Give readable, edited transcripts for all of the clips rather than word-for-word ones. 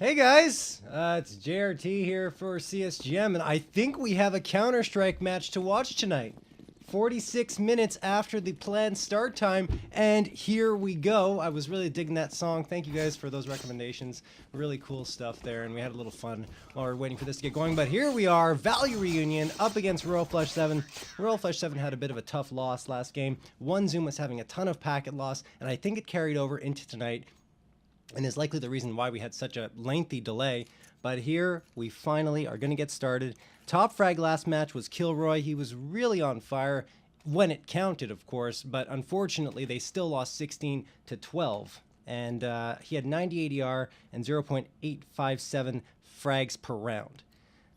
Hey guys, it's JRT here for CSGM, and I think we have a Counter-Strike match to watch tonight. 46 minutes after the planned start time, and here we go. I was really digging that song. Thank you guys for those recommendations. Really cool stuff there, and we had a little fun while we were waiting for this to get going. But here we are, Value Reunion up against Royal Flush 7. Royal Flush 7 had a bit of a tough loss last game. One Zoom was having a ton of packet loss, and I think it carried over into tonight, and is likely the reason why we had such a lengthy delay. But here we finally are going to get started. Top frag last match was Kilroy. He was really on fire when it counted, of course, but unfortunately they still lost 16 to 12. And he had 90 ADR and 0.857 frags per round.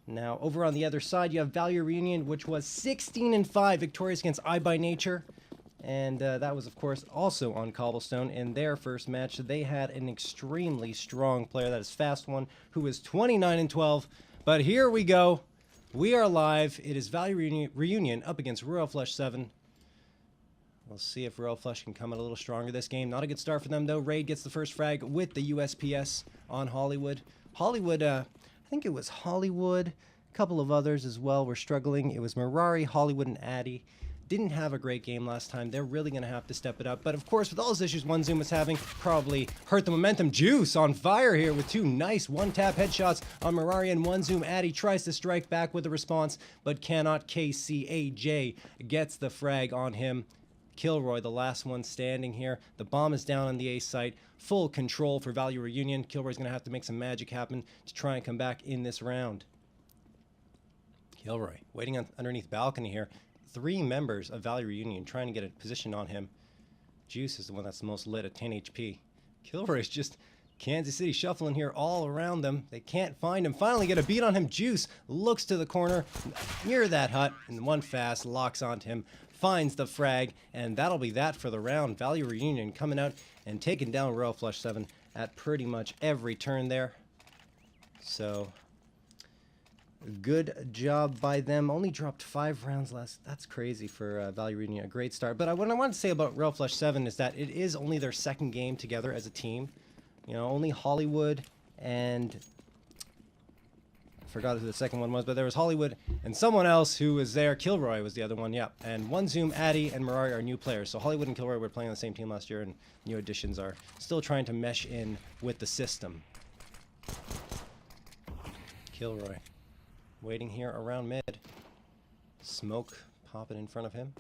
Now over on the other side you have Value Reunion, which was 16-5, victorious against I by Nature. And that was, of course, also on Cobblestone. In their first match, they had an extremely strong player, that is Fast One, who was 29-12. But here we go. We are live. It is Value Reunion up against Royal Flush 7. We'll see if Royal Flush can come out a little stronger this game. Not a good start for them, though. Raid gets the first frag with the USPS on Hollywood. Hollywood, I think it was Hollywood. A couple of others as well were struggling. It was Mirari, Hollywood, and Addy. Didn't have a great game last time. They're really going to have to step it up. But of course, with all those issues One Zoom was having, probably hurt the momentum. Juice on fire here with two nice one-tap headshots on Mirari and One Zoom. Addy tries to strike back with a response, but cannot. KCAJ gets the frag on him. Kilroy, the last one standing here. The bomb is down on the A site. Full control for Value Reunion. Kilroy's going to have to make some magic happen to try and come back in this round. Kilroy waiting underneath balcony here. Three members of Value Reunion trying to get a position on him. Juice is the one that's the most lit at 10 HP. Kilroy's just Kansas City shuffling here all around them. They can't find him. Finally get a beat on him. Juice looks to the corner near that hut, and one fast locks onto him, finds the frag, and that'll be that for the round. Value Reunion coming out and taking down Royal Flush 7 at pretty much every turn there. So good job by them. Only dropped 5 rounds last. That's crazy for Value Reunion. A great start. But what I want to say about Royal Flush 7 is that it is only their second game together as a team. You know, only Hollywood and I forgot who the second one was, but there was Hollywood and someone else who was there. Kilroy was the other one, yep. And One Zoom, Addy, and Mirari are new players. So Hollywood and Kilroy were playing on the same team last year, and new additions are still trying to mesh in with the system. Kilroy waiting here around mid. Smoke popping in front of him.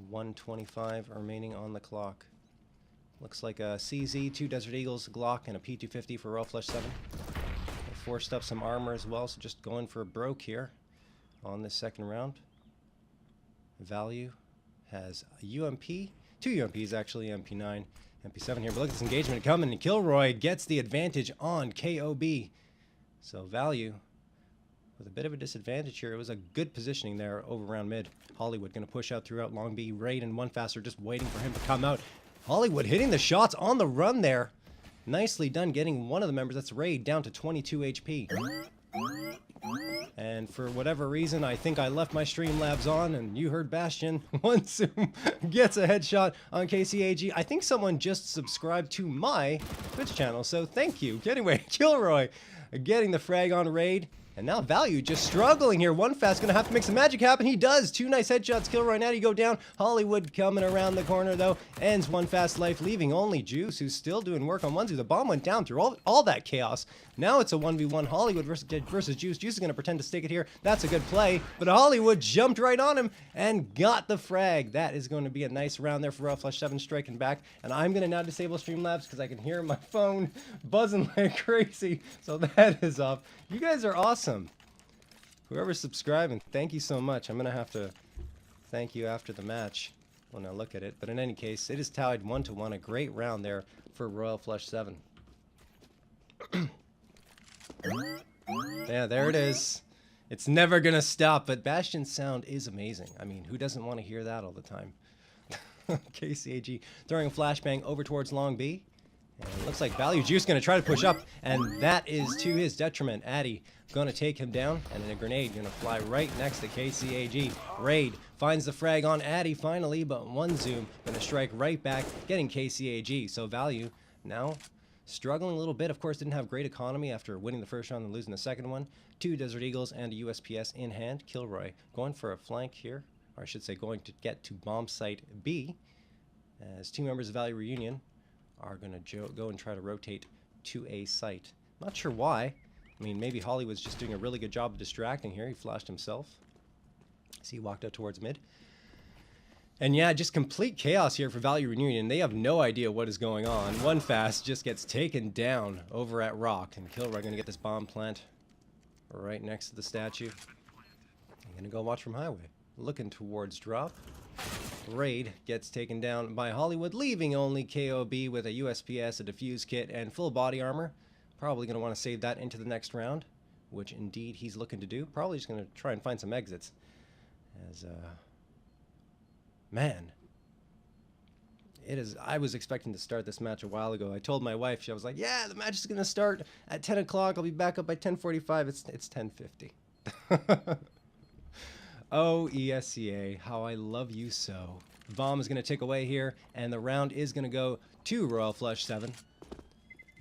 125 remaining on the clock. Looks like a CZ, 2 Desert Eagles, Glock, and a P250 for Royal Flush 7. They forced up some armor as well, so just going for a broke here on this second round. Value has a UMP, 2 UMPs actually, MP9, MP7 here. But look at this engagement coming, and Kilroy gets the advantage on KOB. So Value with a bit of a disadvantage here. It was a good positioning there over around mid. Hollywood going to push out throughout Long B. Raid and One Faster just waiting for him to come out. Hollywood hitting the shots on the run there. Nicely done getting one of the members, that's Raid, down to 22 HP. And for whatever reason, I think I left my Streamlabs on and you heard Bastion. One Zoom gets a headshot on KCAG. I think someone just subscribed to my Twitch channel, so thank you. Anyway, Kilroy getting the frag on Raid. And now Value just struggling here. One Fast gonna have to make some magic happen. He does. 2 nice headshots. Kilroy and Addy go down. Hollywood coming around the corner though. Ends One Fast life, leaving only Juice, who's still doing work on One Zoom. The bomb went down through all that chaos. Now it's a 1v1 Hollywood versus Juice. Juice is gonna pretend to stick it here. That's a good play. But Hollywood jumped right on him and got the frag. That is going to be a nice round there for Royal Flush 7 striking back. And I'm gonna now disable Streamlabs because I can hear my phone buzzing like crazy. So that is off. You guys are awesome. Whoever's subscribing, thank you so much. I'm going to have to thank you after the match when I look at it. But in any case, it is tied 1-1. A great round there for Royal Flush 7. Yeah, there it is. It's never going to stop, but Bastion's sound is amazing. I mean, who doesn't want to hear that all the time? KCAG throwing a flashbang over towards Long B. And it looks like Value Juice going to try to push up, and that is to his detriment. Addy going to take him down, and then a grenade going to fly right next to KCAG. Raid finds the frag on Addy finally, but One Zoom going to strike right back, getting KCAG. So Value now struggling a little bit. Of course, didn't have great economy after winning the first round and losing the second one. 2 Desert Eagles and a USPS in hand. Kilroy going for a flank here, or I should say going to get to bomb site B, as 2 members of Value Reunion are going to go and try to rotate to a site. Not sure why. I mean, maybe Hollywood's just doing a really good job of distracting here. He flashed himself. See, he walked out towards mid. And yeah, just complete chaos here for Value Reunion. They have no idea what is going on. One fast just gets taken down over at Rock, and Kilroy going to get this bomb plant right next to the statue. I'm going to go watch from highway. Looking towards drop. Raid gets taken down by Hollywood, leaving only KOB with a USPS, a defuse kit, and full body armor. Probably going to want to save that into the next round, which indeed he's looking to do. Probably just going to try and find some exits. As, man, it is. I was expecting to start this match a while ago. I told my wife, she was like, yeah, the match is going to start at 10 o'clock. I'll be back up by 10:45. It's 10:50. Oh, ESEA, how I love you so. Bomb is going to tick away here, and the round is going to go to Royal Flush 7.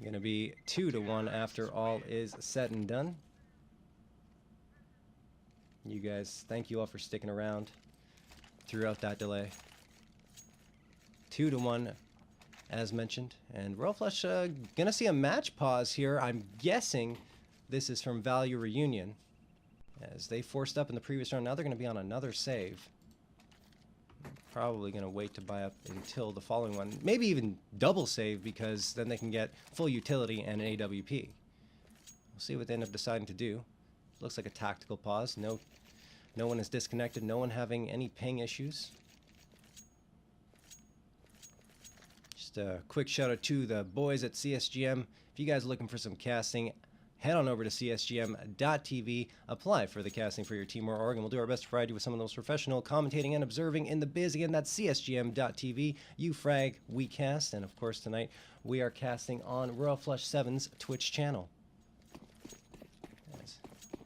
Going to be 2-1 after all is said and done. You guys, thank you all for sticking around throughout that delay. 2-1, as mentioned. And Royal Flush gonna see a match pause here. I'm guessing this is from Value Reunion, as they forced up in the previous round. Now they're gonna be on another save. Probably gonna wait to buy up until the following one. Maybe even double save, because then they can get full utility and an AWP. We'll see what they end up deciding to do. Looks like a tactical pause. No one is disconnected. No one having any ping issues. Just a quick shout out to the boys at CSGM. If you guys are looking for some casting, head on over to csgm.tv. Apply for the casting for your team or org, and we'll do our best to provide you with some of those professional commentating and observing in the biz. Again, that's csgm.tv. You frag, we cast. And of course, tonight we are casting on Royal Flush 7's Twitch channel.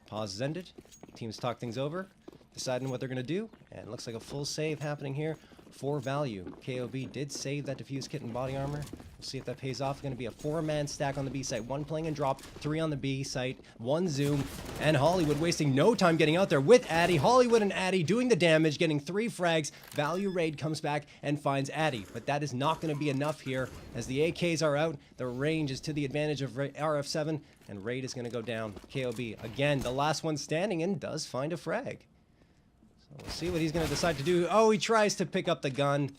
Pause is ended. Teams talk things over, deciding what they're going to do, and it looks like a full save happening here for Value. KOB did save that diffuse kit and body armor. We'll see if that pays off. It's going to be a 4-man stack on the B site. 1 playing and drop, 3 on the B site, 1 zoom, and Hollywood wasting no time getting out there with Addy. Hollywood and Addy doing the damage, getting 3 frags. Value Raid comes back and finds Addy, but that is not going to be enough here as the AKs are out. The range is to the advantage of RF7, and Raid is going to go down. KOB, again, the last one standing, and does find a frag. We'll see what he's going to decide to do. Oh, he tries to pick up the gun.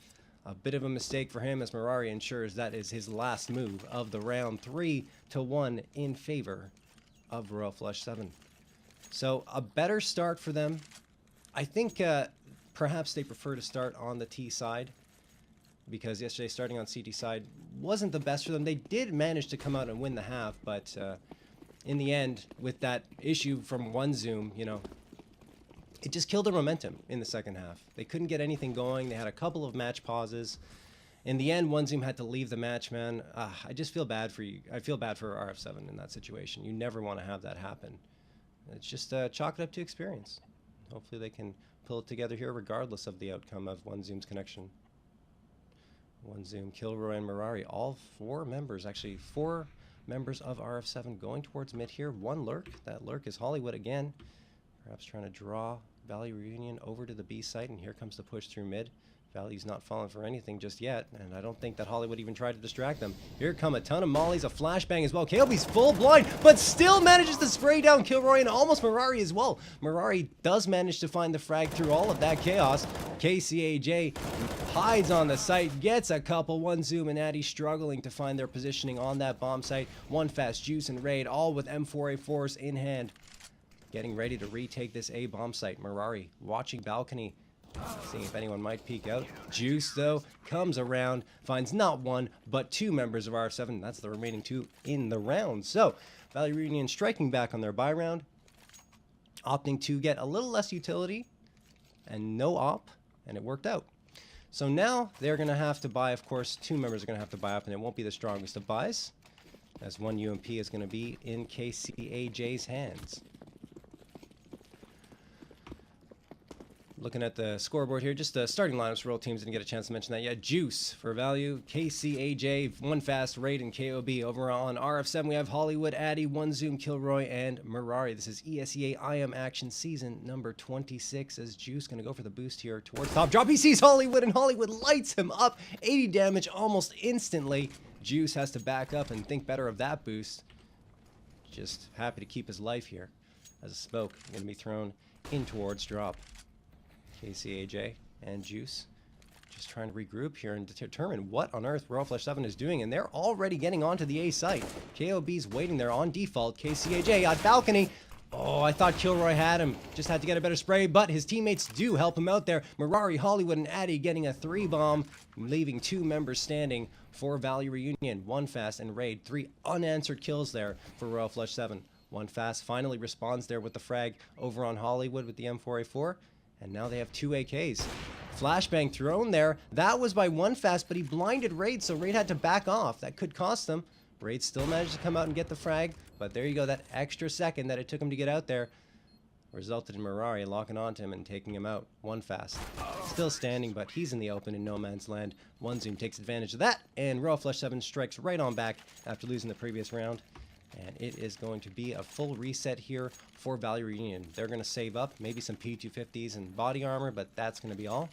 A bit of a mistake for him, as Mirari ensures that is his last move of the round. 3-1 in favor of Royal Flush 7. So a better start for them. I think perhaps they prefer to start on the T side, because yesterday starting on CT side wasn't the best for them. They did manage to come out and win the half, but in the end, with that issue from 1 zoom, you know, it just killed their momentum in the second half. They couldn't get anything going. They had a couple of match pauses. In the end, 1 zoom had to leave the match, man. I just feel bad for you. I feel bad for RF7 in that situation. You never want to have that happen. It's just chalk it up to experience. Hopefully they can pull it together here regardless of the outcome of 1 zoom's connection. 1 zoom, Kilroy and Mirari, all 4 members, actually 4 members of RF7 going towards mid here. 1 lurk. That lurk is Hollywood again. Perhaps trying to draw Value Reunion over to the B site, and here comes the push through mid. Value's not falling for anything just yet, and I don't think that Hollywood even tried to distract them. Here come a ton of mollies, a flashbang as well. KOB's full blind, but still manages to spray down Kilroy and almost Mirari as well. Mirari does manage to find the frag through all of that chaos. KCAJ hides on the site, gets a couple. 1 zoom and Addy struggling to find their positioning on that bomb site. 1 fast juice and Raid, all with M4A4s in hand, getting ready to retake this A bomb site. Mirari watching balcony, seeing if anyone might peek out. Juice, though, comes around, finds not 1, but 2 members of RF7. That's the remaining 2 in the round. So, Value Reunion striking back on their buy round, opting to get a little less utility and no op, and it worked out. So now they're going to have to buy, of course, 2 members are going to have to buy up, and it won't be the strongest of buys, as 1 UMP is going to be in KCAJ's hands. Looking at the scoreboard here, just the starting lineups for all teams. Didn't get a chance to mention that yet. Juice for value, KCAJ, One Fast, Raid, and KOB. Over on RF7, we have Hollywood, Addy, One Zoom, Kilroy, and Mirari. This is ESEA-IM action season number 26. As Juice going to go for the boost here towards top drop. He sees Hollywood, and Hollywood lights him up. 80 damage almost instantly. Juice has to back up and think better of that boost. Just happy to keep his life here. As a smoke going to be thrown in towards drop. KCAJ and Juice just trying to regroup here and determine what on earth Royal Flush 7 is doing, and they're already getting onto the A site. KOB's waiting there on default. KCAJ on balcony. Oh, I thought Kilroy had him. Just had to get a better spray, but his teammates do help him out there. Mirari, Hollywood, and Addy getting a 3-bomb, leaving 2 members standing for ValueReunion. One Fast and Raid. 3 unanswered kills there for Royal Flush 7. One Fast finally responds there with the frag over on Hollywood with the M4A4. And now they have 2 AKs. Flashbang thrown there. That was by One Fast, but he blinded Raid, so Raid had to back off. That could cost them. Raid still managed to come out and get the frag, but there you go. That extra second that it took him to get out there resulted in Mirari locking onto him and taking him out. One Fast still standing, but he's in the open in no man's land. One Zoom takes advantage of that, and Royal Flush 7 strikes right on back after losing the previous round. And it is going to be a full reset here for ValueReunion. They're going to save up, maybe some P250s and body armor, but that's going to be all.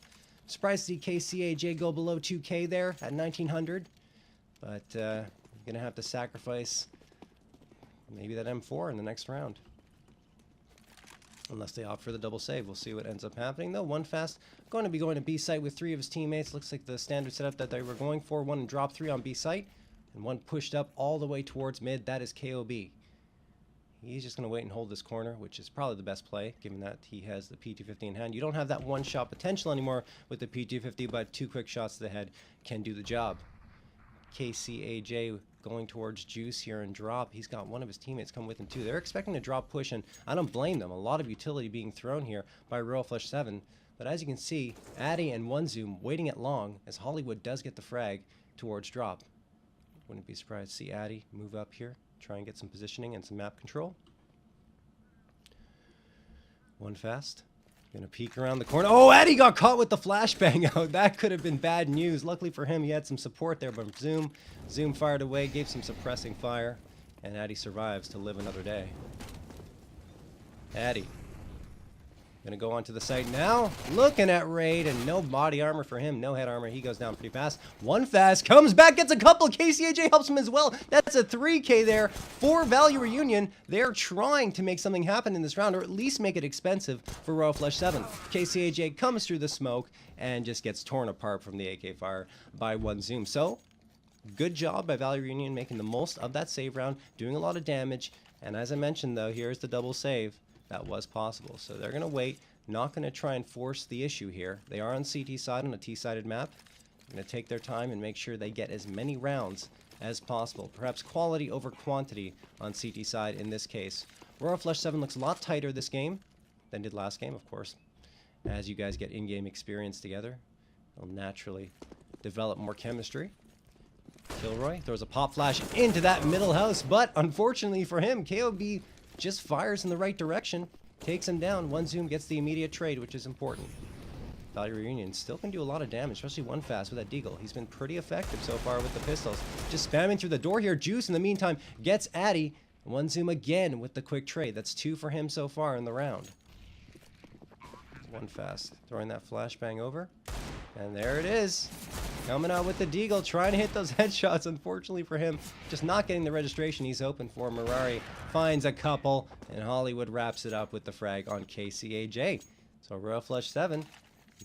Surprised to see KCAJ go below 2K there at 1900. But you're going to have to sacrifice maybe that M4 in the next round. Unless they opt for the double save. We'll see what ends up happening, though. One Fast going to be going to B site with 3 of his teammates. Looks like the standard setup that they were going for. 1 drop 3 on B site. And 1 pushed up all the way towards mid. That is KOB. He's just going to wait and hold this corner, which is probably the best play, given that he has the P250 in hand. You don't have that one-shot potential anymore with the P250, but 2 quick shots to the head can do the job. KCAJ going towards Juice here and drop. He's got one of his teammates come with him, too. They're expecting to drop push, and I don't blame them. A lot of utility being thrown here by Royal Flush 7. But as you can see, Addy and One Zoom waiting at long, as Hollywood does get the frag towards drop. Wouldn't be surprised to see Addy move up here, try and get some positioning and some map control. One Fast, gonna peek around the corner. Oh, Addy got caught with the flashbang out. That could have been bad news. Luckily for him, he had some support there, but Zoom fired away, gave some suppressing fire, and Addy survives to live another day. Addy gonna go onto the site now, looking at Raid, and no body armor for him, no head armor. He goes down pretty fast. One Fast comes back, gets a couple. KCAJ helps him as well. That's a 3K there for ValueReunion. They're trying to make something happen in this round, or at least make it expensive for Royal Flush 7. KCAJ comes through the smoke and just gets torn apart from the AK fire by One Zoom. So, good job by ValueReunion making the most of that save round, doing a lot of damage. And as I mentioned, though, here's the double save. That was possible. So they're going to wait, not going to try and force the issue here. They are on CT side on a T-sided map. They're going to take their time and make sure they get as many rounds as possible. Perhaps quality over quantity on CT side in this case. Royal Flush 7 looks a lot tighter this game than did last game, of course. As you guys get in-game experience together, they'll naturally develop more chemistry. Kilroy throws a pop flash into that middle house, but unfortunately for him, KOB just fires in the right direction, takes him down. One Zoom gets the immediate trade, which is important. ValueReunion still can do a lot of damage, especially One Fast with that deagle. He's been pretty effective so far with the pistols. Just spamming through the door here. Juice, in the meantime, gets Addy. One Zoom again with the quick trade. That's 2 for him so far in the round. One Fast throwing that flashbang over. And there it is. Coming out with the deagle, trying to hit those headshots. Unfortunately for him, just not getting the registration he's hoping for. Mirari finds a couple, and Hollywood wraps it up with the frag on KCAJ. So Royal Flush 7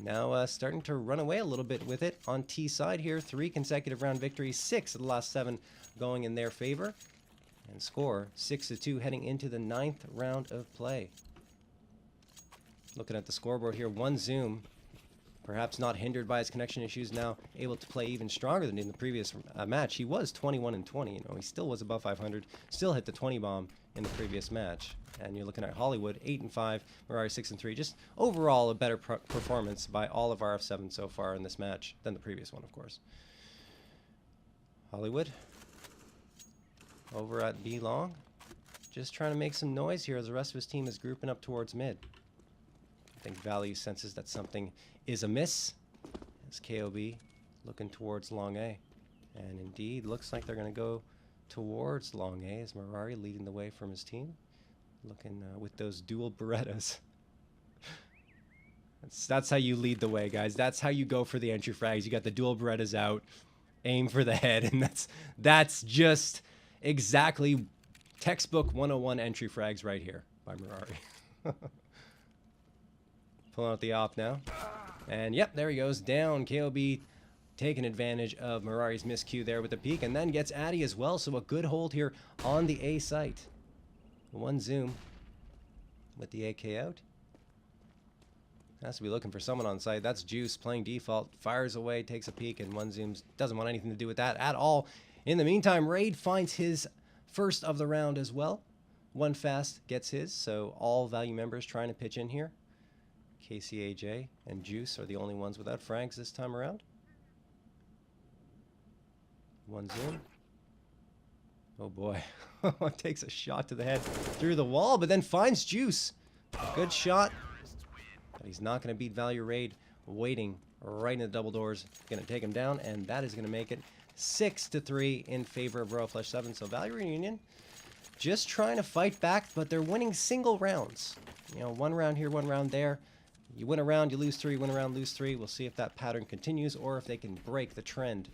now starting to run away a little bit with it on T side here. 3 consecutive round victories, 6 of the last 7 going in their favor. And score 6-2 heading into the 9th round of play. Looking at the scoreboard here, One Zoom, perhaps not hindered by his connection issues, now able to play even stronger than in the previous match. He was 21-20, you know, he still was above 500, still hit the 20 bomb in the previous match. And you're looking at Hollywood 8-5, Mirari 6-3. Just overall a better performance by all of RF7 so far in this match than the previous one, of course. Hollywood over at B long, just trying to make some noise here as the rest of his team is grouping up towards mid. think Value senses that something is amiss. As KOB looking towards long A. And indeed, looks like they're going to go towards long A as Mirari leading the way from his team. Looking with those dual Berettas. That's how you lead the way, guys. That's how you go for the entry frags. You got the dual Berettas out, aim for the head, and that's just exactly textbook 101 entry frags right here by Mirari. Pulling out the op now. And yep, there he goes. Down. KOB taking advantage of Mirari's miscue there with the peek, and then gets Addy as well. So a good hold here on the A site. One zoom with the AK out. Has to be looking for someone on site. That's Juice playing default. Fires away, takes a peek, and one zooms. Doesn't want anything to do with that at all. In the meantime, Raid finds his first of the round as well. One fast gets his, so all Value members trying to pitch in here. KCAJ and Juice are the only ones without frags this time around. One zoom. Oh boy. Takes a shot to the head through the wall, but then finds Juice. Good shot. But he's not going to beat Value Raid. Waiting right in the double doors. Going to take him down, and that is going to make it 6-3 in favor of Royal Flush 7. So Value Reunion just trying to fight back, but they're winning single rounds. You know, one round here, one round there. You win a round, you lose 3, win a round, lose 3. We'll see if that pattern continues or if they can break the trend.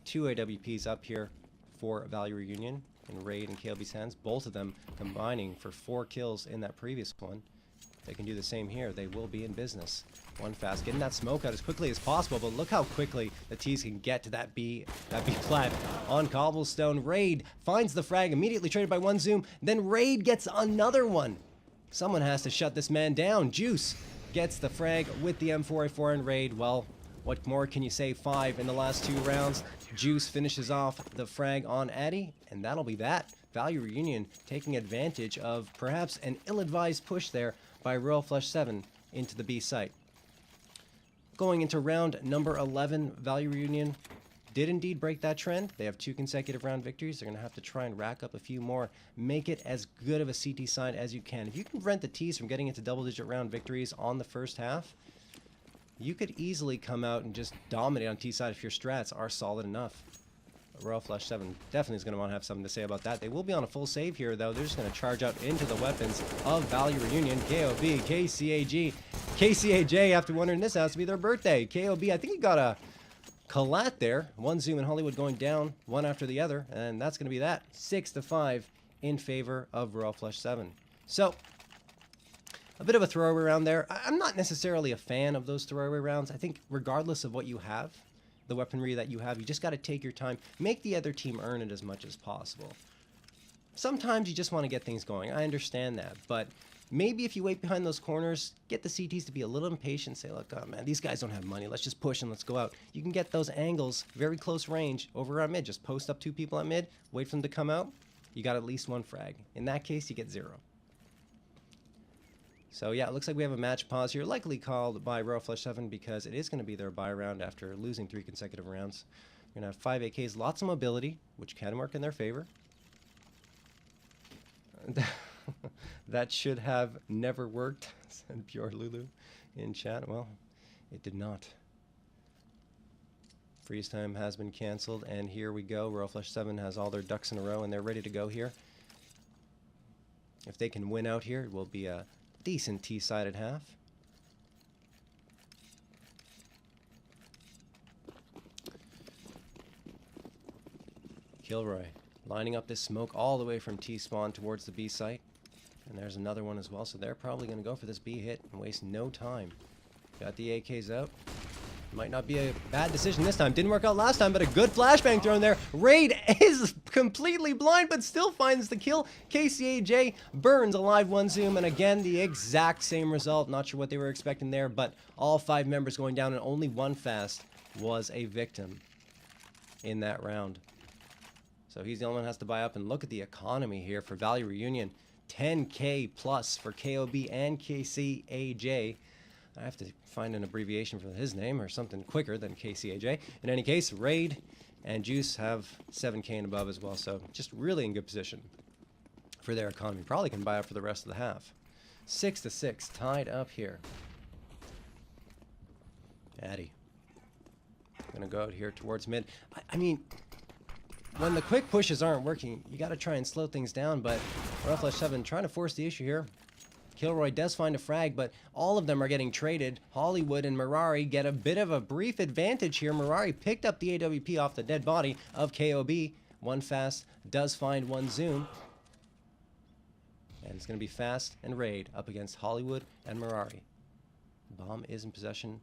2 AWPs up here for Value Reunion in Raid and KLB's hands. Both of them combining for 4 kills in that previous one. If they can do the same here, they will be in business. One fast, getting that smoke out as quickly as possible, but look how quickly the T's can get to that B flat on Cobblestone. Raid finds the frag, immediately traded by one zoom, then Raid gets another one. Someone has to shut this man down. Juice gets the frag with the M4A4 and Raid. Well, what more can you say? 5 in the last 2 rounds. Juice finishes off the frag on Addy, and that'll be that. Value Reunion taking advantage of perhaps an ill-advised push there by Royal Flush 7 into the B site. Going into round number 11, Value Reunion did indeed break that trend. They have 2 consecutive round victories. They're going to have to try and rack up a few more. Make it as good of a CT side as you can. If you can prevent the T's from getting into double-digit round victories on the first half, you could easily come out and just dominate on T side if your strats are solid enough. Royal Flush 7 definitely is going to want to have something to say about that. They will be on a full save here, though. They're just going to charge out into the weapons of Value Reunion. KOB, KCAG, KCAJ, after wondering this has to be their birthday. KOB, I think he got a collat there. One zoom in Hollywood going down, one after the other, and that's going to be that. 6-5 in favor of Royal Flush 7. So, a bit of a throwaway round there. I'm not necessarily a fan of those throwaway rounds. I think regardless of what you have, the weaponry that you have, you just got to take your time. Make the other team earn it as much as possible. Sometimes you just want to get things going. I understand that, but maybe if you wait behind those corners, get the CTs to be a little impatient. Say, look, oh man, these guys don't have money. Let's just push and let's go out. You can get those angles very close range over on mid. Just post up 2 people at mid, wait for them to come out. You got at least 1 frag. In that case, you get 0. So yeah, it looks like we have a match pause here, likely called by Royal Flush 7 because it is going to be their bye round after losing 3 consecutive rounds. We're going to have 5 AKs, lots of mobility, which can work in their favor. That should have never worked, said Pure Lulu in chat. Well, it did not. Freeze time has been canceled, and here we go. Royal Flush 7 has all their ducks in a row, and they're ready to go here. If they can win out here, it will be a decent T-sided half. Kilroy lining up this smoke all the way from T-spawn towards the B site. And there's another one as well, so they're probably going to go for this B hit and waste no time. Got the AKs out. Might not be a bad decision this time. Didn't work out last time, but a good flashbang thrown there. Raid is completely blind, but still finds the kill. KCAJ burns alive one zoom, and again, the exact same result. Not sure what they were expecting there, but all 5 members going down, and only one fast was a victim in that round. So he's the only one who has to buy up, and look at the economy here for Value Reunion. 10K plus for KOB and KCAJ. I have to find an abbreviation for his name or something quicker than KCAJ. In any case, Raid and Juice have 7K and above as well, so just really in good position for their economy. Probably can buy up for the rest of the half. 6-6, tied up here. Addy gonna go out here towards mid. I mean, when the quick pushes aren't working, you got to try and slow things down, but ValueReunion trying to force the issue here. Kilroy does find a frag, but all of them are getting traded. Hollywood and Mirari get a bit of a brief advantage here. Mirari picked up the AWP off the dead body of KOB. One Fast does find one Zoom. And it's going to be Fast and Raid up against Hollywood and Mirari. Bomb is in possession,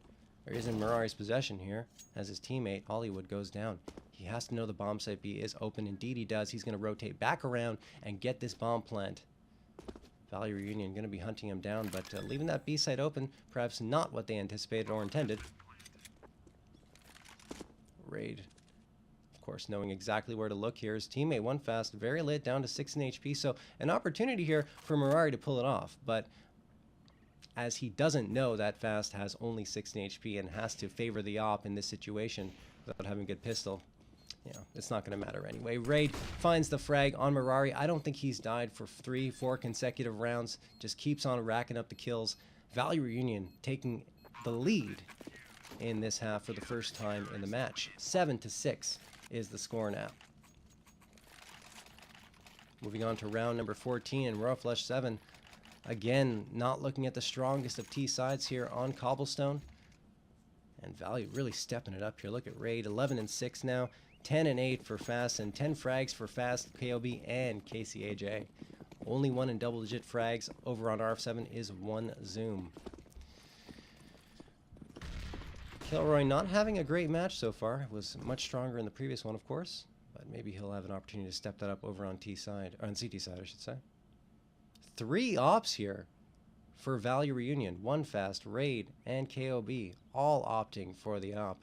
or is in Mirari's possession here, as his teammate Hollywood goes down. He has to know the bomb site B is open. Indeed he does. He's going to rotate back around and get this bomb plant. ValueReunion going to be hunting him down, but leaving that B site open, perhaps not what they anticipated or intended. Raid, of course, knowing exactly where to look here. His teammate One Fast very lit, down to 6 in HP, so an opportunity here for Mirari to pull it off, but as he doesn't know that Fast has only 6 in HP and has to favor the op in this situation without having a good pistol, it's not going to matter anyway. Raid finds the frag on Mirari. I don't think he's died for 3-4 consecutive rounds. Just keeps on racking up the kills. ValueReunion taking the lead in this half for the first time in the match. 7-6 is the score now. Moving on to round number 14, and ValueReunion again not looking at the strongest of T sides here on Cobblestone. And Value really stepping it up here. Look at Raid, 11-6 now. 10-8 for Fast, and 10 frags for Fast, KOB, and KCAJ. Only one in double-digit frags over on RF7 is one Zoom. Kilroy not having a great match so far. Was much stronger in the previous one, of course, but maybe he'll have an opportunity to step that up over on T side, or on CT side, I should say. 3 ops here for ValueReunion. One Fast, Raid, and KOB, all opting for the op.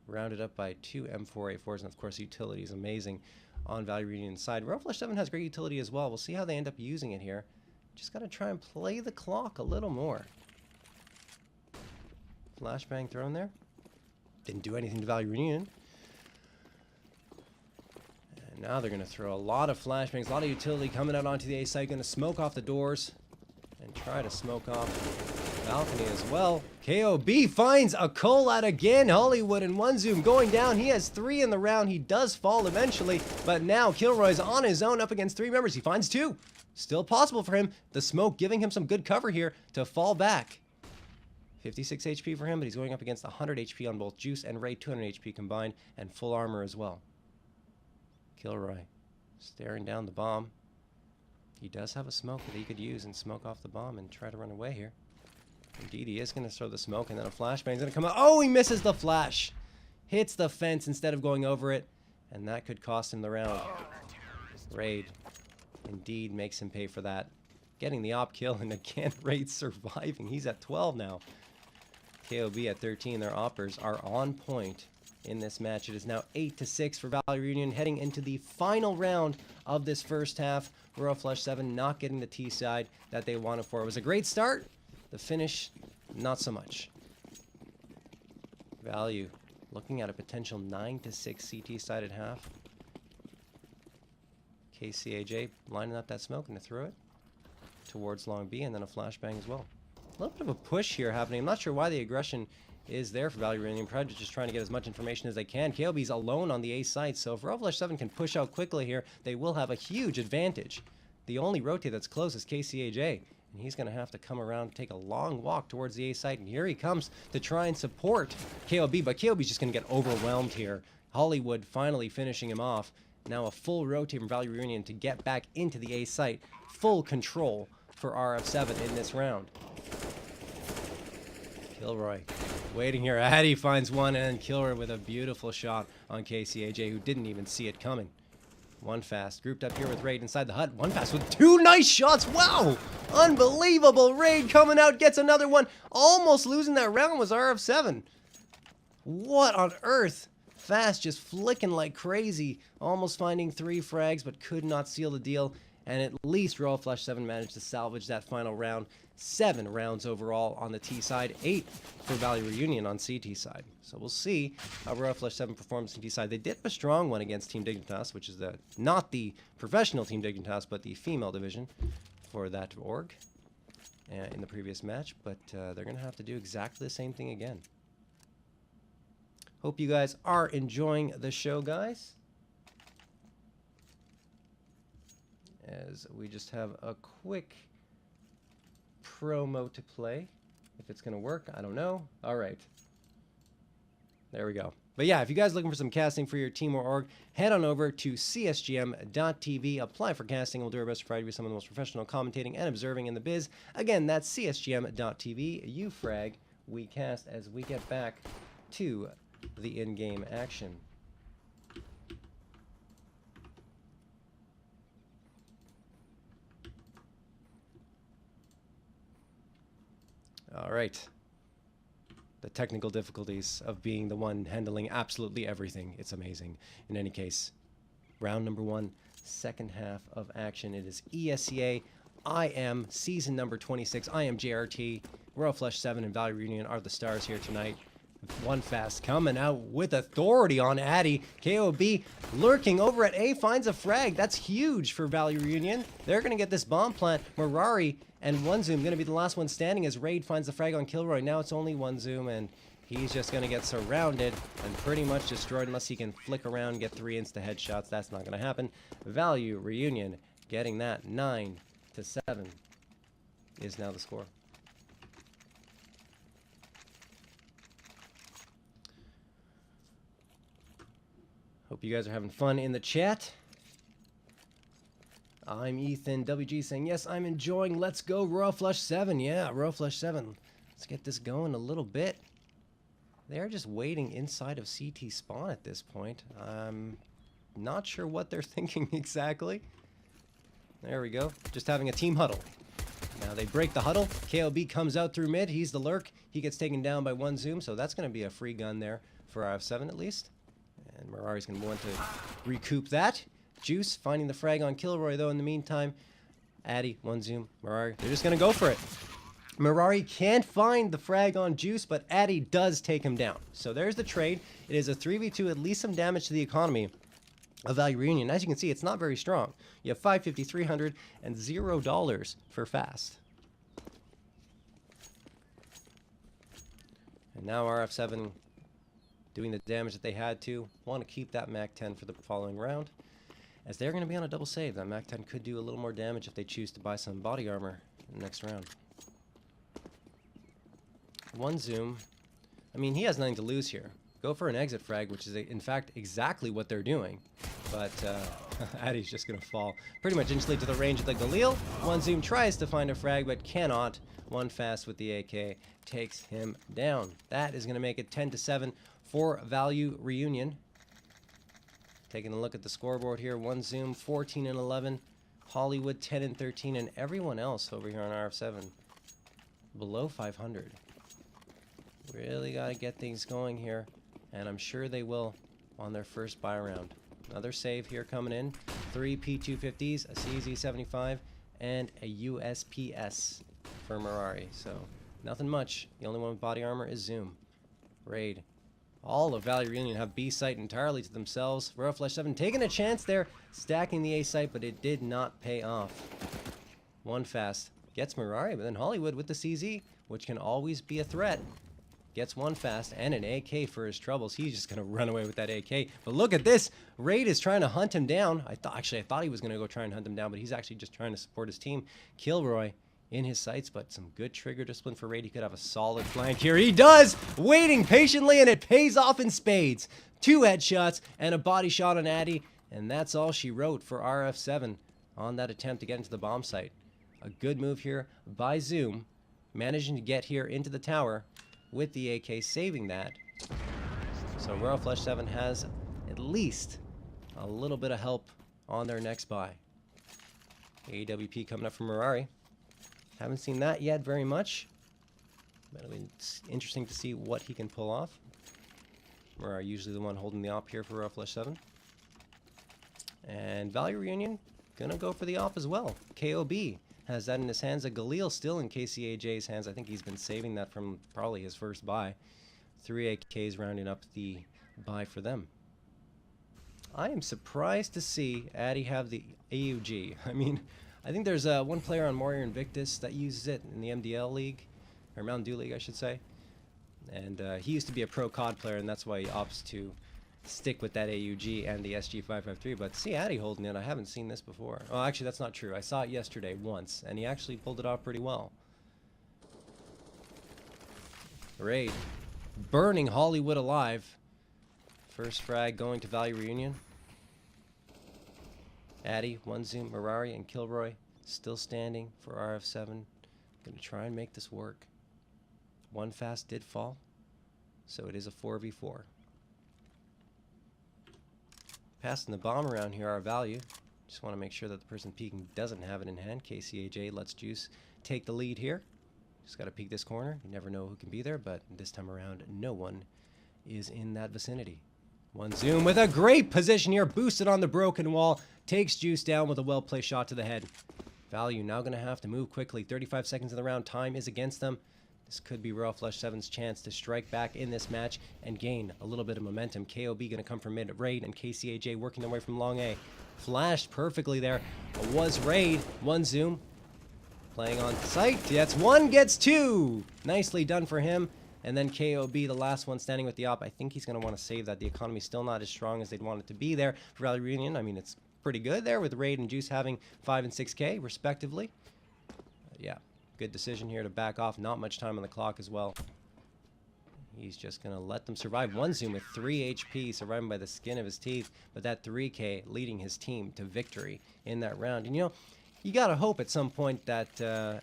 Rounded up by 2 M4A4s, and of course utility is amazing on ValueReunion's side. ValueReunion has great utility as well. We'll see how they end up using it here. Just got to try and play the clock a little more. Flashbang thrown there. Didn't do anything to ValueReunion. And now they're going to throw a lot of flashbangs, a lot of utility coming out onto the A site. Going to smoke off the doors and try to smoke off balcony as well. KOB finds a Collat again. Hollywood and one Zoom going down. He has 3 in the round. He does fall eventually, but now Kilroy's on his own up against 3 members. He finds 2. Still possible for him. The smoke giving him some good cover here to fall back. 56 HP for him, but he's going up against 100 HP on both Juice and Ray, 200 HP combined, and full armor as well. Kilroy staring down the bomb. He does have a smoke that he could use and smoke off the bomb and try to run away here. Indeed, he is going to throw the smoke, and then a flashbang is going to come out. Oh, he misses the flash. Hits the fence instead of going over it, and that could cost him the round. Raid indeed makes him pay for that. Getting the op kill, and again, Raid surviving. He's at 12 now. KOB at 13. Their oppers are on point in this match. It is now 8-6 for ValueReunion, heading into the final round of this first half. ValueReunion not getting the T side that they wanted for. It was a great start. The finish, not so much. Value looking at a potential 9-6 CT sided half. KCAJ lining up that smoke and to throw it towards long B, and then a flashbang as well. A little bit of a push here happening. I'm not sure why the aggression is there for ValueReunion. Probably just trying to get as much information as they can. KOB's alone on the A site, so if ValueReunion can push out quickly here, they will have a huge advantage. The only rotate that's close is KCAJ, and he's going to have to come around, take a long walk towards the A site, and here he comes to try and support KOB, but KOB's just going to get overwhelmed here. Hollywood finally finishing him off. Now a full rotate from ValueReunion to get back into the A site. Full control for RF7 in this round. Kilroy waiting here. Addy finds one, and Kilroy with a beautiful shot on KCAJ, who didn't even see it coming. One Fast grouped up here with Raid inside the hut. One Fast with 2 nice shots. Wow! Unbelievable. Raid coming out, gets another one. Almost losing that round was RF7. What on earth? Fast just flicking like crazy. Almost finding 3 frags, but could not seal the deal. And at least ValueReunion managed to salvage that final round. 7 rounds overall on the T side, 8 for ValueReunion on CT side. So we'll see how ValueReunion performs on T side. They did have a strong one against Team Dignitas, which is not the professional Team Dignitas, but the female division. for that org in the previous match, but they're going to have to do exactly the same thing again. Hope you guys are enjoying the show, guys. As we just have a quick promo to play. If it's going to work, I don't know. All right. There we go. But yeah, if you guys are looking for some casting for your team or org, head on over to csgm.tv, apply for casting, and we'll do our best to provide you some of the most professional commentating and observing in the biz. Again, that's csgm.tv. You frag, we cast, as we get back to the in-game action. All right. The technical difficulties of being the one handling absolutely everything. It's amazing. In any case, round number 1, second half of action. It is ESEA-IM, season number 26. I am JRT. Royal Flush 7 and ValueReunion are the stars here tonight. One fast coming out with authority on Addy. KOB lurking over at A, finds a frag. That's huge for ValueReunion. They're going to get this bomb plant. Mirari and One Zoom going to be the last one standing as Raid finds the frag on Kilroy. Now it's only One Zoom, and he's just going to get surrounded and pretty much destroyed unless he can flick around and get 3 insta headshots. That's not going to happen. ValueReunion getting that 9-7 is now the score. Hope you guys are having fun in the chat. I'm Ethan. WG saying, yes, I'm enjoying. Let's go Royal Flush 7. Yeah, Royal Flush 7. Let's get this going a little bit. They're just waiting inside of CT spawn at this point. I'm not sure what they're thinking exactly. There we go. Just having a team huddle. Now they break the huddle. KOB comes out through mid. He's the lurk. He gets taken down by One Zoom, so that's going to be a free gun there for RF7 at least. And Mirari's going to want to recoup that. Juice finding the frag on Kilroy, though, in the meantime. Addy, One Zoom, Mirari. They're just going to go for it. Mirari can't find the frag on Juice, but Addy does take him down. So there's the trade. It is a 3v2, at least some damage to the economy of ValueReunion. As you can see, it's not very strong. You have 550, 300, and $0 for fast. And now RF7 doing the damage that they had to. Want to keep that MAC-10 for the following round, as they're going to be on a double save. That MAC-10 could do a little more damage if they choose to buy some body armor in the next round. One Zoom. I mean, he has nothing to lose here. Go for an exit frag, which is, in fact, exactly what they're doing. But Addy's just going to fall pretty much instantly to the range of the Galil. One Zoom tries to find a frag, but cannot. One fast with the AK takes him down. That is going to make it 10-7 for ValueReunion. Taking a look at the scoreboard here, One Zoom 14-11, Hollywood 10-13, and everyone else over here on RF7 below 500. Really got to get things going here, and I'm sure they will on their first buy round. Another save here coming in. 3 P250s, a CZ75, and a USPS for Mirari. So nothing much. The only one with body armor is Zoom. Raid. All of ValueReunion have B site entirely to themselves. Royal Flush 7 taking a chance there, stacking the A site, but it did not pay off. One fast gets Mirari, but then Hollywood with the CZ, which can always be a threat. Gets one fast and an AK for his troubles. He's just going to run away with that AK. But look at this. Raid is trying to hunt him down. I thought he was going to go try and hunt him down, but he's actually just trying to support his team. Kilroy in his sights, but some good trigger discipline for Raid. He could have a solid flank here. He does! Waiting patiently, and it pays off in spades. 2 headshots and a body shot on Addy, and that's all she wrote for RF7 on that attempt to get into the bomb site. A good move here by Zoom, managing to get here into the tower with the AK, saving that. So Royal Flush 7 has at least a little bit of help on their next buy. AWP coming up from Mirari. Haven't seen that yet very much, but it'll be interesting to see what he can pull off. Mirari usually the one holding the op here for Royal Flush 7. And ValueReunion gonna go for the op as well. KOB has that in his hands. A Galil still in KCAJ's hands. I think he's been saving that from probably his first buy. 3 AKs rounding up the buy for them. I am surprised to see Addy have the AUG. I mean, I think there's one player on Warrior Invictus that uses it in the MDL League, or Mountain Dew League, I should say. And he used to be a pro COD player, and that's why he opts to stick with that AUG and the SG553. But see Addy holding it. I haven't seen this before. Oh, actually, that's not true. I saw it yesterday once, and he actually pulled it off pretty well. Raid. Burning Hollywood alive. First frag going to ValueReunion. Addy, One Zoom, Mirari, and Kilroy still standing for RF7. Gonna try and make this work. One fast did fall, so it is a 4v4. Passing the bomb around here, our value. Just want to make sure that the person peeking doesn't have it in hand. KCAJ lets Juice take the lead here. Just got to peek this corner. You never know who can be there, but this time around, no one is in that vicinity. One Zoom with a great position here, boosted on the broken wall. Takes Juice down with a well-placed shot to the head. Value now going to have to move quickly. 35 seconds in the round. Time is against them. This could be Royal Flush 7's chance to strike back in this match and gain a little bit of momentum. KOB going to come from mid. Raid and KCAJ working their way from long A. Flashed perfectly there. It was Raid. One Zoom playing on sight. That's one, gets two. Nicely done for him. And then KOB, the last one standing with the op. I think he's going to want to save that. The economy's still not as strong as they'd want it to be there for ValueReunion. I mean, it's pretty good there with Raid and Juice having 5 and 6K respectively. Yeah, good decision here to back off. Not much time on the clock as well. He's just going to let them survive. One Zoom with 3 HP, surviving by the skin of his teeth. But that 3K leading his team to victory in that round. And you know, you got to hope at some point that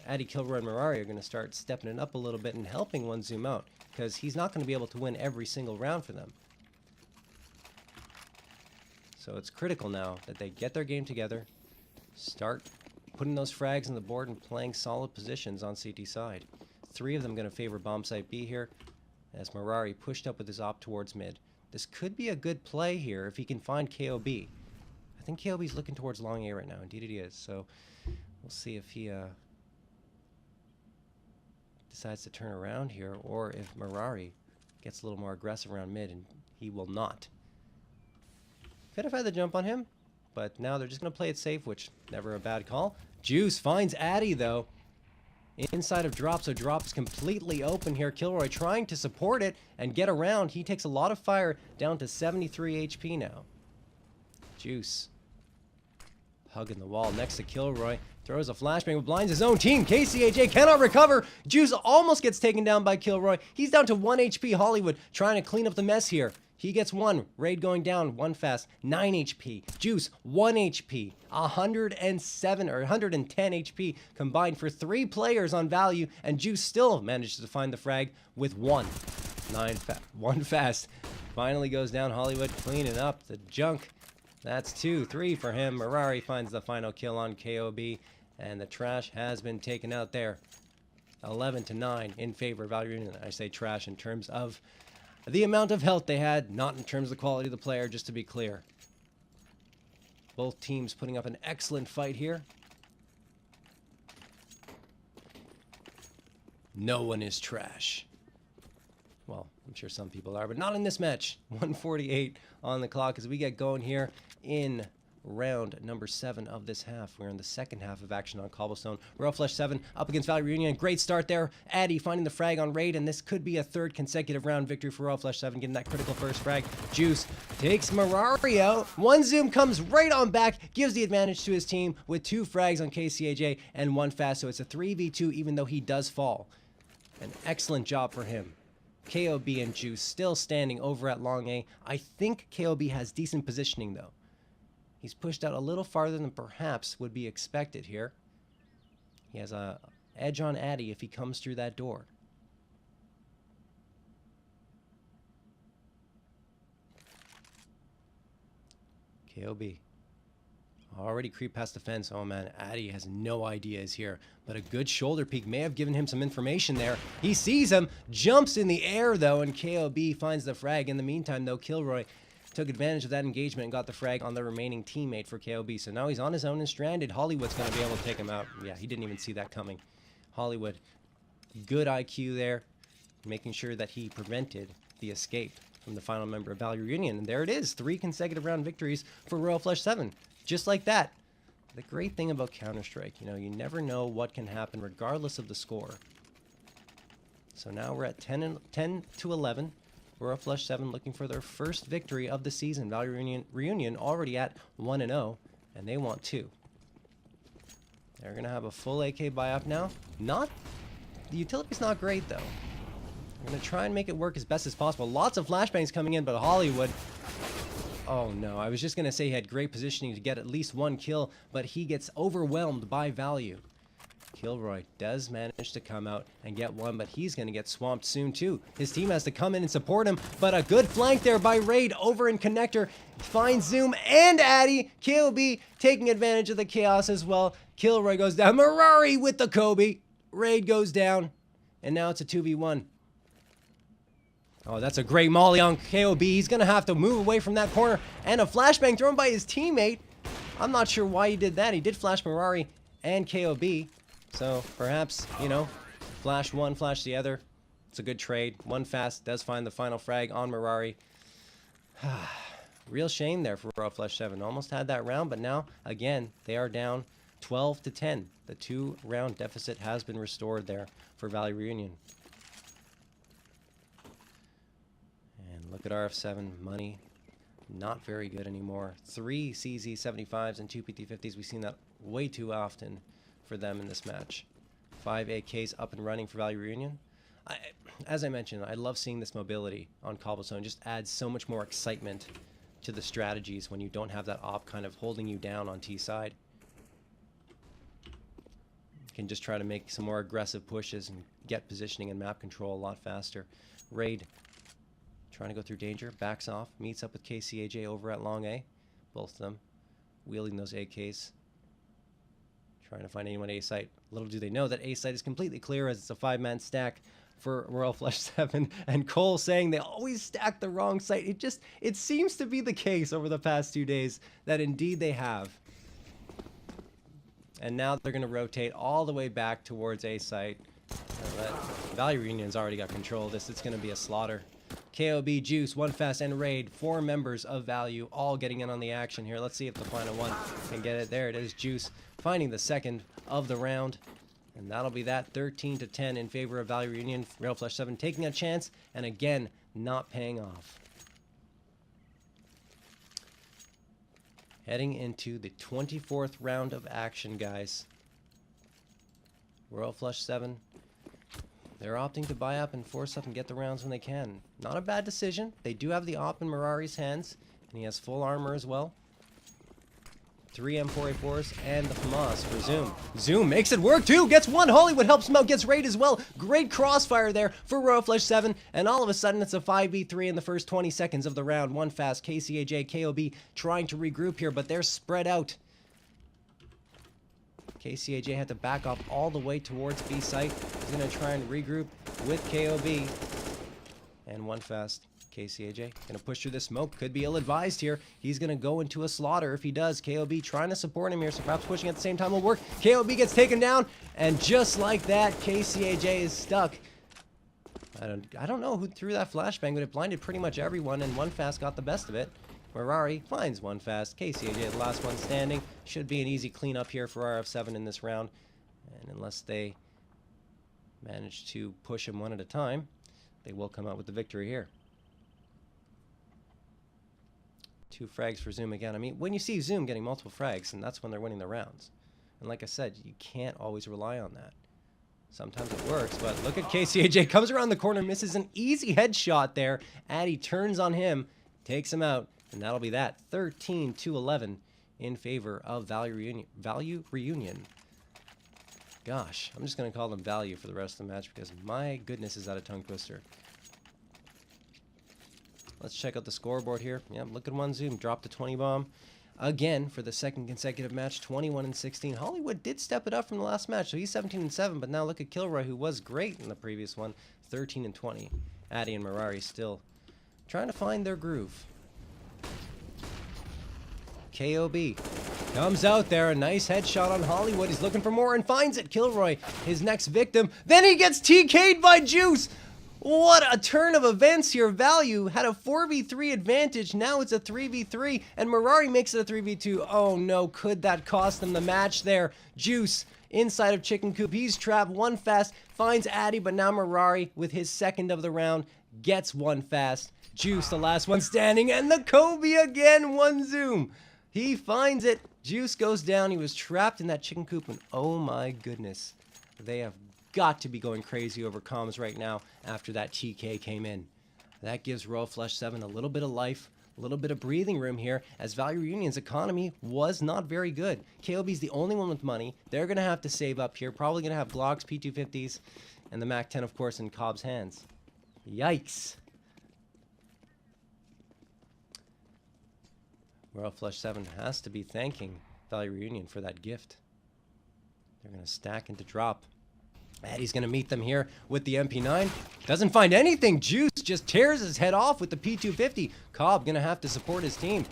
Addy, Kilroy, and Mirari are going to start stepping it up a little bit and helping One Zoom out. Because he's not going to be able to win every single round for them. So it's critical now that they get their game together, start putting those frags on the board and playing solid positions on CT side. 3 of them going to favor bomb site B here, as Mirari pushed up with his op towards mid. This could be a good play here if he can find KOB. I think KOB's looking towards long A right now. Indeed it is. So we'll see if he decides to turn around here, or if Mirari gets a little more aggressive around mid, and he will not. Could have had the jump on him, but now they're just going to play it safe, which never a bad call. Juice finds Addy, though, inside of Drop, so Drop's completely open here. Kilroy trying to support it and get around. He takes a lot of fire, down to 73 HP now. Juice hugging the wall next to Kilroy. Throws a flashbang, but blinds his own team. KCAJ cannot recover. Juice almost gets taken down by Kilroy. He's down to 1 HP. Hollywood trying to clean up the mess here. He gets one. Raid going down. One fast. 9 HP. Juice 1 HP. 107 or 110 HP combined for 3 players on value, and Juice still manages to find the frag with one. 1 fast. Finally goes down. Hollywood cleaning up the junk. That's 2, 3 for him. Mirari finds the final kill on KOB, and the trash has been taken out there. 11-9 in favor of ValueReunion. I say trash in terms of the amount of health they had, not in terms of the quality of the player, just to be clear. Both teams putting up an excellent fight here. No one is trash. Well, I'm sure some people are, but not in this match. 148 on the clock as we get going here in round number 7 of this half. We're in the second half of action on Cobblestone. Royal Flush 7 up against ValueReunion. Great start there. Addy finding the frag on Raid, and this could be a 3rd consecutive round victory for Royal Flush 7, getting that critical first frag. Juice takes Mirari out. One Zoom comes right on back, gives the advantage to his team with 2 frags on KCAJ and 1 fast, so it's a 3v2 even though he does fall. An excellent job for him. KOB and Juice still standing over at long A. I think KOB has decent positioning though. He's pushed out a little farther than perhaps would be expected here. He has a edge on Addy if he comes through that door. KOB already creep past the fence. Oh man, Addy has no idea he's here, but a good shoulder peek may have given him some information there. He sees him, jumps in the air though, and KOB finds the frag. In the meantime though, Kilroy took advantage of that engagement and got the frag on the remaining teammate for KOB. So now he's on his own and stranded. Hollywood's going to be able to take him out. Yeah, he didn't even see that coming. Hollywood, good IQ there, making sure that he prevented the escape from the final member of ValueReunion. And there it is, 3 consecutive round victories for Royal Flush 7. Just like that. The great thing about Counter-Strike, you know, you never know what can happen regardless of the score. So now we're at 10 to 11. Royal Flush 7 looking for their first victory of the season. ValueReunion already at 1-0, and they want 2. They're going to have a full AK buy-up now. The utility's not great, though. I'm going to try and make it work as best as possible. Lots of flashbangs coming in, but Hollywood... Oh, no. I was just going to say he had great positioning to get at least 1 kill, but he gets overwhelmed by Value. Kilroy does manage to come out and get 1, but he's going to get swamped soon, too. His team has to come in and support him, but a good flank there by Raid over in Connector. Finds Zoom and Addy. KOB taking advantage of the chaos as well. Kilroy goes down. Mirari with the Kobe. Raid goes down, and now it's a 2v1. Oh, that's a great molly on KOB. He's going to have to move away from that corner, and a flashbang thrown by his teammate. I'm not sure why he did that. He did flash Mirari and KOB. So perhaps, you know, flash one, flash the other. It's a good trade. One fast does find the final frag on Mirari. Real shame there for Royal Flush 7. Almost had that round, but now, again, they are down 12 to 10. The 2-round deficit has been restored there for ValueReunion. And look at RF7. Money, not very good anymore. 3 CZ75s and 2 PT50s. We've seen that way too often for them in this match. 5 AKs up and running for ValueReunion. As I mentioned, I love seeing this mobility on Cobblestone. It just adds so much more excitement to the strategies when you don't have that op kind of holding you down on T side. You can just try to make some more aggressive pushes and get positioning and map control a lot faster. Raid trying to go through danger, backs off, meets up with KCAJ over at Long A. Both of them wielding those AKs. Trying to find anyone at A site. Little do they know that A site is completely clear as it's a 5-man stack for Royal Flush 7. And Cole saying they always stack the wrong site. It seems to be the case over the past 2 days that indeed they have. And now they're going to rotate all the way back towards A site. ValueReunion's already got control of this. It's going to be a slaughter. KOB, Juice, One Fast, and Raid, 4 members of Value, all getting in on the action here. Let's see if the final one can get it. There it is, Juice finding the second of the round. And that'll be that, 13 to 10 in favor of ValueReunion. Royal Flush 7 taking a chance, and again, not paying off. Heading into the 24th round of action, guys. Royal Flush 7. They're opting to buy up and force up and get the rounds when they can. Not a bad decision. They do have the op in Mirari's hands, and he has full armor as well. 3 M4A4s and the FAMAS for Zoom. Zoom makes it work too, gets 1. Hollywood helps him out, gets Raid as well. Great crossfire there for Royal Flush 7, and all of a sudden it's a 5v3 in the first 20 seconds of the round. One Fast, KCAJ, KOB trying to regroup here, but they're spread out. KCAJ had to back off all the way towards B site. He's going to try and regroup with KOB. And One Fast, KCAJ, going to push through this smoke. Could be ill-advised here. He's going to go into a slaughter if he does. KOB trying to support him here, so perhaps pushing at the same time will work. KOB gets taken down, and just like that, KCAJ is stuck. I don't know who threw that flashbang, but it blinded pretty much everyone, and One Fast got the best of it. Mirari finds One Fast. KCAJ, the last one standing. Should be an easy cleanup here for RF7 in this round. And unless they manage to push him one at a time, they will come out with the victory here. 2 frags for Zoom again. I mean, when you see Zoom getting multiple frags, and that's when they're winning the rounds. And like I said, you can't always rely on that. Sometimes it works, but look at KCAJ. Comes around the corner, misses an easy headshot there. Addy turns on him, takes him out. And that'll be that, 13 to 11 in favor of ValueReunion. Gosh, I'm just going to call them Value for the rest of the match because my goodness is that a tongue twister. Let's check out the scoreboard here. Yeah, look at one Zoom, dropped a 20 bomb. Again, for the second consecutive match, 21-16. Hollywood did step it up from the last match, so he's 17-7, but now look at Kilroy, who was great in the previous one, 13-20. Addy and Mirari still trying to find their groove. KOB comes out there, a nice headshot on Hollywood. He's looking for more and finds it. Kilroy, his next victim. Then he gets TK'd by Juice. What a turn of events here. Value had a 4v3 advantage. Now it's a 3v3, and Mirari makes it a 3v2. Oh no, could that cost them the match there? Juice inside of Chicken Coop. He's trapped. One fast finds Addy, but now Mirari, with his second of the round, gets one fast. Juice, the last one standing, and the Kobe again. One zoom. He finds it. Juice goes down. He was trapped in that Chicken Coop, and oh my goodness, they have got to be going crazy over comms right now after that TK came in. That gives Royal Flush 7 a little bit of life, a little bit of breathing room here, as ValueReunion's economy was not very good. KOB's the only one with money. They're going to have to save up here. Probably going to have Glocks, P250s, and the MAC-10, of course, in Cobb's hands. Yikes. Royal Flush 7 has to be thanking ValueReunion for that gift. They're going to stack into drop. Addy's going to meet them here with the MP9. Doesn't find anything. Juice just tears his head off with the P250. Cobb going to have to support his team.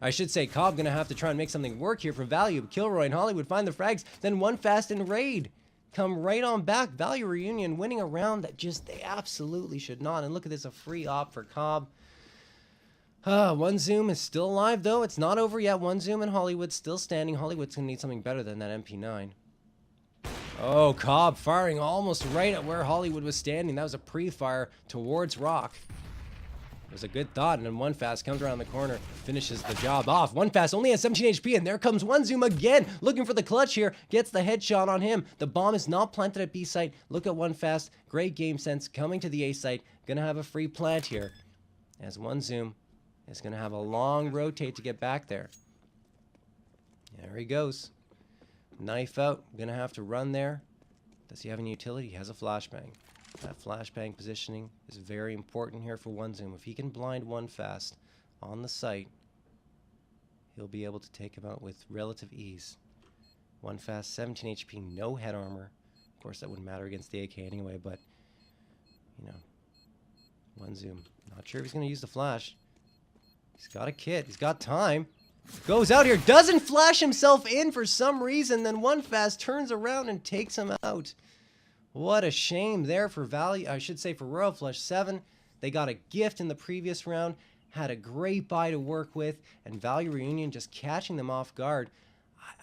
I should say Cobb going to have to try and make something work here for Value. Kilroy and Hollywood find the frags. Then one fast and raid. Come right on back. ValueReunion winning a round that just they absolutely should not. And look at this, a free op for Cobb. One Zoom is still alive though. It's not over yet. One Zoom and Hollywood still standing. Hollywood's going to need something better than that MP9. Oh, Cobb firing almost right at where Hollywood was standing. That was a pre-fire towards Rock. It was a good thought, and then One Fast comes around the corner, finishes the job off. One Fast only has 17 HP, and there comes One Zoom again, looking for the clutch here. Gets the headshot on him. The bomb is not planted at B site. Look at One Fast. Great game sense coming to the A site. Gonna have a free plant here, as One Zoom is gonna have a long rotate to get back there. There he goes. Knife out, gonna have to run there. Does he have any utility? He has a flashbang. That flashbang positioning is very important here for One Zoom. If he can blind One Fast on the site, he'll be able to take him out with relative ease. One Fast, 17 HP, no head armor. Of course, that wouldn't matter against the AK anyway, but, you know, One Zoom. Not sure if he's gonna use the flash. He's got a kit, he's got time. Goes out here, doesn't flash himself in for some reason, then One Fast turns around and takes him out. What a shame there for I should say for Royal Flush 7. They got a gift in the previous round, had a great buy to work with, and ValueReunion just catching them off guard.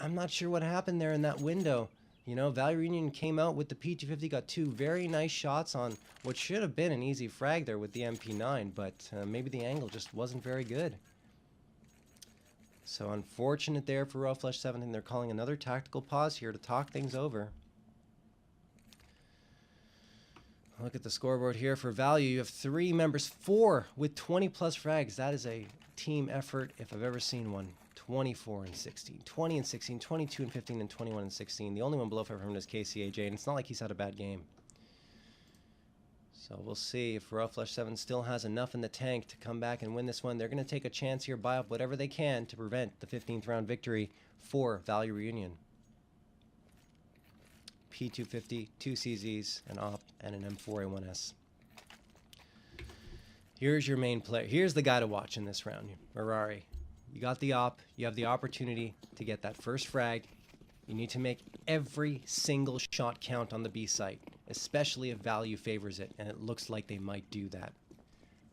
I'm not sure what happened there in that window. You know, ValueReunion came out with the P250, got two very nice shots on what should have been an easy frag there with the MP9, but maybe the angle just wasn't very good. So unfortunate there for Royal Flush 7, and they're calling another tactical pause here to talk things over. Look at the scoreboard here for Value. You have 3 members, 4 with 20 plus frags. That is a team effort if I've ever seen one. 24 and 16, 20 and 16, 22 and 15, and 21 and 16. The only one below 500 is KCAJ, and it's not like he's had a bad game. So we'll see if Royal Flush 7 still has enough in the tank to come back and win this one. They're going to take a chance here, buy up whatever they can to prevent the 15th round victory for ValueReunion. P250, 2 CZs, an op, and an M4A1S. Here's your main player. Here's the guy to watch in this round, Mirari. You got the op. You have the opportunity to get that first frag. You need to make every single shot count on the B site, especially if Value favors it, and it looks like they might do that.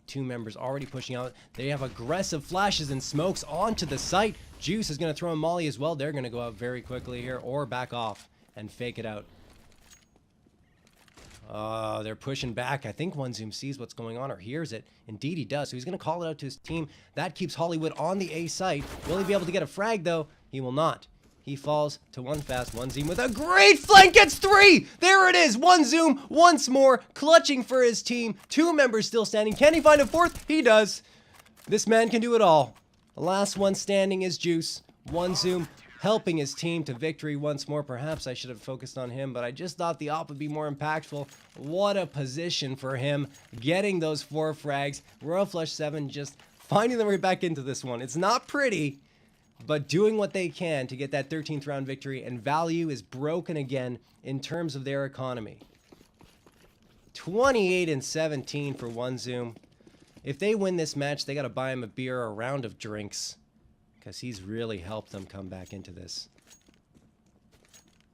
2 members already pushing out. They have aggressive flashes and smokes onto the site. Juice is going to throw a molly as well. They're going to go out very quickly here, or back off and fake it out. They're pushing back. I think One Zoom sees what's going on or hears it. Indeed he does. So he's going to call it out to his team. That keeps Hollywood on the A site. Will he be able to get a frag though? He will not. He falls to One Fast, One Zoom with a great flank, gets 3! There it is, One Zoom once more, clutching for his team. 2 members still standing. Can he find a 4th? He does. This man can do it all. The last one standing is Juice. One Zoom helping his team to victory once more. Perhaps I should have focused on him, but I just thought the op would be more impactful. What a position for him, getting those 4 frags. Royal Flush 7 just finding their way back into this one. It's not pretty, but doing what they can to get that 13th round victory, and Value is broken again in terms of their economy. 28 and 17 for One Zoom. If they win this match, they got to buy him a beer or a round of drinks, because he's really helped them come back into this.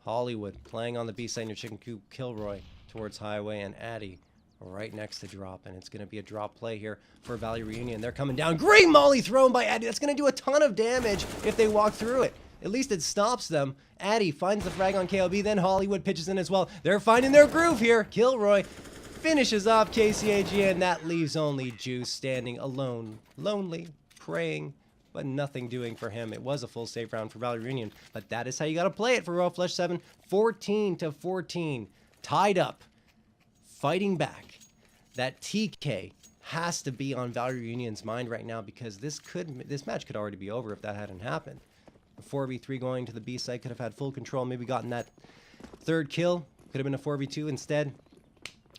Hollywood playing on the B side near Chicken Coop, Kilroy towards Highway, and Addy right next to drop, and it's going to be a drop play here for ValueReunion. They're coming down. Great molly thrown by Addy. That's going to do a ton of damage if they walk through it. At least it stops them. Addy finds the frag on KOB, then Hollywood pitches in as well. They're finding their groove here. Kilroy finishes off KCAG, and that leaves only Juice standing alone, lonely, praying, but nothing doing for him. It was a full save round for ValueReunion, but that is how you got to play it for Royal Flush 7. 14-14, tied up, fighting back. That TK has to be on ValueReunion's mind right now, because this match could already be over if that hadn't happened. The 4v3 going to the B site could have had full control, maybe gotten that third kill. Could have been a 4v2 instead.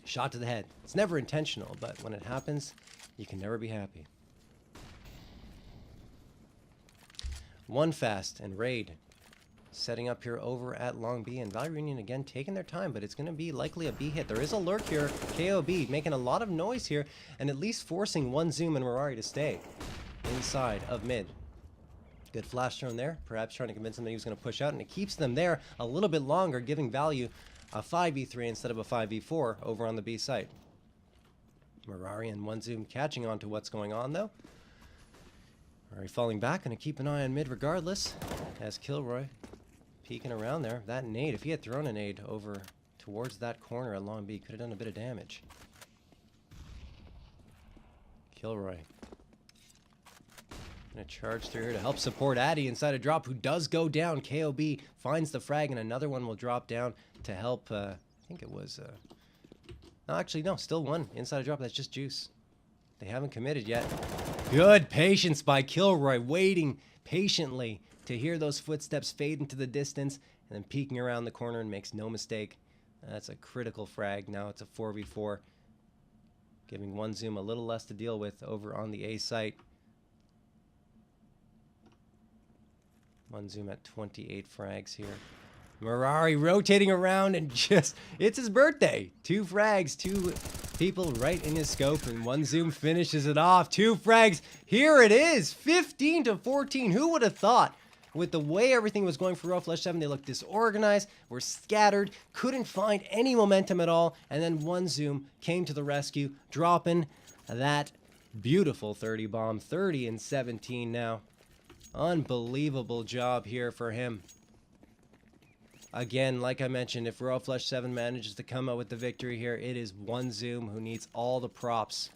Shot to the head. It's never intentional, but when it happens, you can never be happy. One fast and Raid setting up here over at Long B, and ValueReunion again taking their time, but it's going to be likely a B hit. There is a lurk here. KOB making a lot of noise here, and at least forcing one Zoom and Mirari to stay inside of mid. Good flash thrown there, perhaps trying to convince him that he was going to push out, and it keeps them there a little bit longer, giving Value a 5v3 instead of a 5v4 over on the B site. Mirari and one Zoom catching on to what's going on, though. Mirari falling back, going to keep an eye on mid regardless, as Kilroy peeking around there. That nade, if he had thrown a nade over towards that corner at Long B, could have done a bit of damage. Kilroy gonna charge through here to help support Addy inside a drop, who does go down. KOB finds the frag, and another one will drop down to help. I think it was no, actually no, still one inside a drop. That's just Juice. They haven't committed yet. Good patience by Kilroy, waiting patiently to hear those footsteps fade into the distance, and then peeking around the corner, and makes no mistake. That's a critical frag. Now it's a 4v4, giving one Zoom a little less to deal with over on the A site. One Zoom at 28 frags here. Mirari rotating around, and just, it's his birthday. 2 frags, 2 people right in his scope, and one Zoom finishes it off. 2 frags. Here it is, 15-14. Who would have thought? With the way everything was going for Royal Flush 7, they looked disorganized, were scattered, couldn't find any momentum at all, and then one Zoom came to the rescue, dropping that beautiful 30 bomb. 30-17 now. Unbelievable job here for him. Again, like I mentioned, if Royal Flush 7 manages to come out with the victory here, it is one Zoom who needs all the props.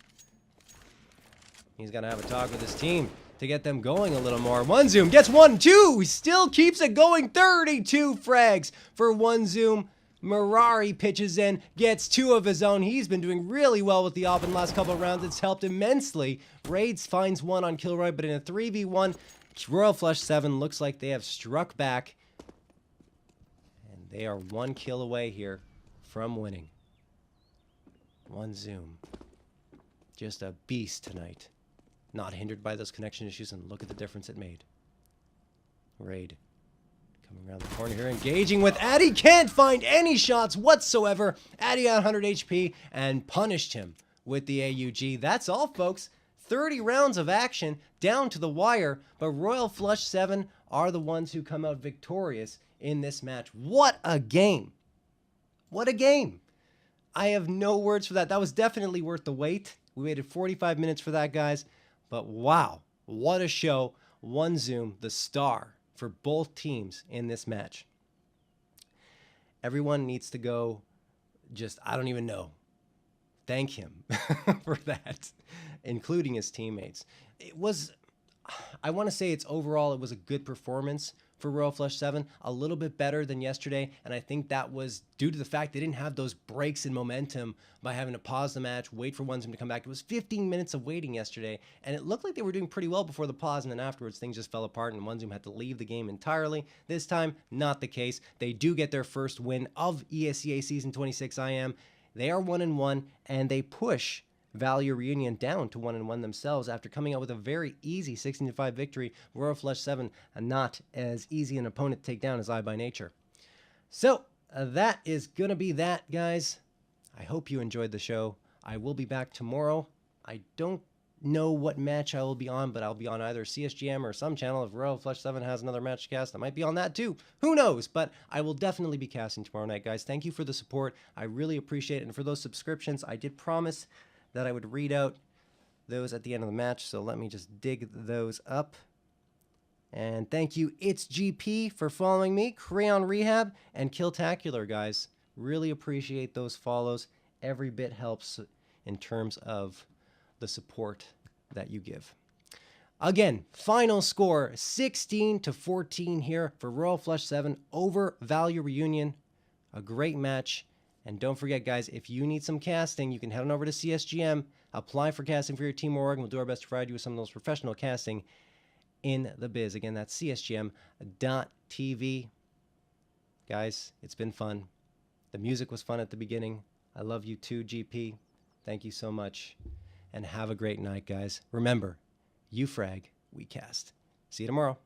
He's going to have a talk with his team to get them going a little more. One Zoom gets 1-2. He still keeps it going. 32 frags for one Zoom. Mirari pitches in, gets 2 of his own. He's been doing really well with the AWP in the last couple of rounds. It's helped immensely. Raids finds 1 on Kilroy, but in a 3v1, Royal Flush 7 looks like they have struck back. And they are 1 kill away here from winning. One Zoom. Just a beast tonight. Not hindered by those connection issues, and look at the difference it made. Raid coming around the corner here, engaging with Addy. Can't find any shots whatsoever. Addy at 100 HP and punished him with the AUG. That's all, folks. 30 rounds of action down to the wire, but Royal Flush 7 are the ones who come out victorious in this match. What a game. What a game. I have no words for that. That was definitely worth the wait. We waited 45 minutes for that, guys. But wow, what a show. One Zoom, the star for both teams in this match. Everyone needs to go, just, I don't even know, thank him for that, including his teammates. It was, I want to say overall, it was a good performance for Royal Flush 7, a little bit better than yesterday, and I think that was due to the fact they didn't have those breaks in momentum by having to pause the match, wait for one Zoom to come back. It was 15 minutes of waiting yesterday, and it looked like they were doing pretty well before the pause, and then afterwards things just fell apart, and one Zoom had to leave the game entirely. This time, not the case. They do get their first win of ESEA Season 26 IM. They are 1-1, and they push ValueReunion down to 1-1 themselves after coming out with a very easy 16-5 victory. Royal Flush 7, not as easy an opponent to take down as I by nature. So that is gonna be that, guys. I hope you enjoyed the show. I will be back tomorrow. I don't know what match I will be on, but I'll be on either CSGM or some channel. If Royal Flush 7 has another match to cast, I might be on that too. Who knows? But I will definitely be casting tomorrow night, guys. Thank you for the support. I really appreciate it. And for those subscriptions, I did promise that I would read out those at the end of the match. So let me just dig those up. And thank you, It's GP, for following me, Crayon Rehab, and Killtacular, guys. Really appreciate those follows. Every bit helps in terms of the support that you give. Again, final score 16-14 here for Royal Flush 7 over ValueReunion. A great match. And don't forget, guys, if you need some casting, you can head on over to CSGM, apply for casting for your team org, and we'll do our best to provide you with some of those professional casting in the biz. Again, that's csgm.tv. Guys, it's been fun. The music was fun at the beginning. I love you too, GP. Thank you so much. And have a great night, guys. Remember, you frag, we cast. See you tomorrow.